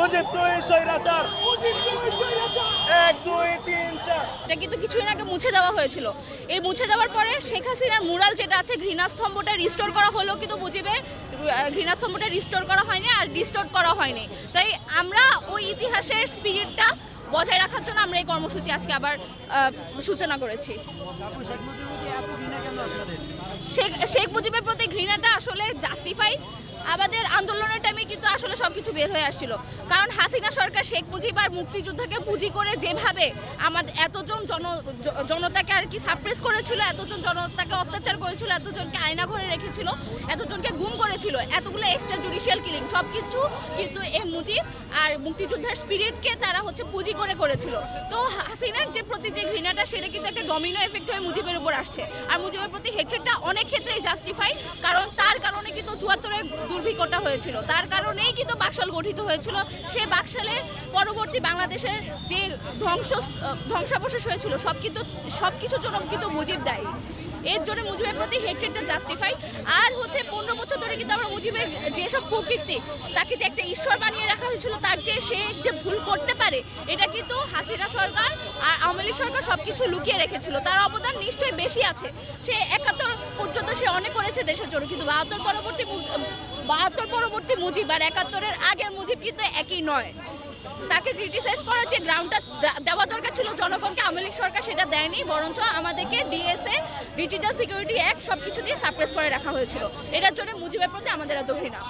মুজিব দুই স্বৈরাচার, 1 2 3 4। এটা কিন্তু কিছুদিন আগে মুছে দেওয়া হয়েছিল। এই মুছে দেওয়ার পরে শেখ হাসিনার মুরাল যেটা আছে ঘৃণাস্তম্ভটা রিস্টোর করা হলো, কিন্তু মুজিবের ঘৃণাস্তম্ভটা রিস্টোর করা হয়নি আর ডিস্টোর্ট করা হয়নি। তাই আমরা ওই ইতিহাসের স্পিরিটটা বজায় রাখার জন্য আমরা এই কর্মসূচি আজকে আবার সূচনা করেছি। শেখ মুজিবের প্রতি ঘৃণাটা আসলে জাস্টিফাই। আমাদের আন্দোলনের টাইমে কিন্তু আসলে সবকিছু বের হয়ে আসছিল, কারণ হাসিনা সরকার শেখ মুজিব আর মুক্তিযুদ্ধকে পুঁজি করে যেভাবে আমাদের এতজন জনতাকে আর কি সাপ্রেস করেছিল, এতজন জনতাকে অত্যাচার করেছিল, এতজনকে আয়না ঘরে রেখেছিল, এতজনকে গুম করেছিল, এতগুলো এক্সট্রা জুডিশিয়াল কিলিং, সব কিছু কিন্তু এই মুজিব আর মুক্তিযোদ্ধার স্পিরিটকে তারা হচ্ছে পুঁজি করে করেছিল। তো হাসিনার যে প্রতি যে ঘৃণাটা সেটা কিন্তু একটা ডমিনো এফেক্ট হয়ে মুজিবের উপর আসছে। আর মুজিবের প্রতি হেট্রেডটা অনেক ক্ষেত্রেই জাস্টিফাই, কারণ তার কারণে কিন্তু ৭৪-এ দুর্ভিক্ষটা হয়েছিল, তার কারণেই কিন্তু বাকশাল গঠিত হয়েছিল। সেই বাকশালে পরবর্তী বাংলাদেশের যে ধ্বংসাবশেষ হয়েছিল সব কিছুর জন্য কিন্তু মুজিব দায়ী। এর জন্য মুজিবের প্রতি হেট্রেডটা জাস্টিফাই। আর হচ্ছে ১৫ বছর ধরে কিন্তু আমরা মুজিবের যেসব কুকীর্তি, তাকে যে একটা ঈশ্বর বানিয়ে রাখা হয়েছিল, তার সে যে ভুল করতে পারে, এটা কিন্তু হাসিনা সরকার আর আওয়ামী লীগ সরকার সব কিছু লুকিয়ে রেখেছিল। তার অবদান নিশ্চয়ই বেশি আছে। সে ৭১ পর্যন্ত সে অনেক করেছে দেশের জন্য, কিন্তু ৭২ পরবর্তী মুজিব আর ৭১-এর আগের মুজিব কিন্তু একই নয়। তাকে ক্রিটিসাইজ করার যে গ্রাউন্ডটা দেওয়া দরকার ছিল জনগণকে, আওয়ামী লীগ সরকার সেটা দেয়নি, বরঞ্চ আমাদেরকে ডিএসএ, ডিজিটাল সিকিউরিটি অ্যাক্ট সব কিছু দিয়ে সাপ্রেস করে রাখা হয়েছিল। এটার জন্য মুজিবের প্রতি আমাদের এত ঘৃণা।